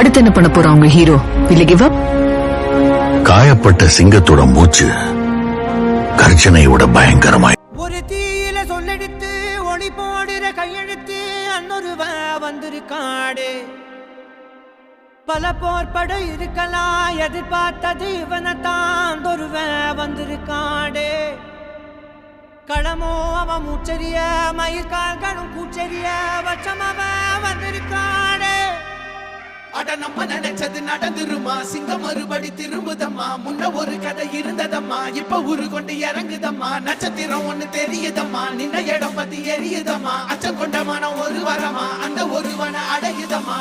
அடுத்து என்ன பண்ண போறான் உங்க hero? will you give up? காயப்பட்ட சிங்கத்தோட மூச்சு கர்ஜனையோட பயங்கரமாய். ஒரு தீயில சொல்லெடுத்து ஒளி போடுற கையெழுத்து அன்னொருவ வந்திருக்காடு. பல போர்பட இருக்கலாம் எதிர்பார்த்தது இவனத்தான் ஒருவ வந்திருக்காடு. களமோ அவன் மூச்சரிய மயிர்கால்களும் கூச்சரிய வச்சம் அவன் வந்திருக்காடு. அட நம்ம நினைச்சது நடந்துருமா, சிங்கம் மறுபடி திரும்புதம்மா. முன்ன ஒரு கதை இருந்ததம்மா, இப்ப ஊரு கொண்டு இறங்குதம்மா. நட்சத்திரம் ஒண்ணு தெரியுதம்மா, நின்ன இடம் பத்தி எரியுதம்மா. அச்சம் கொண்ட மனம் ஒரு வரமா, அந்த ஒருவனை அடையுதம்மா.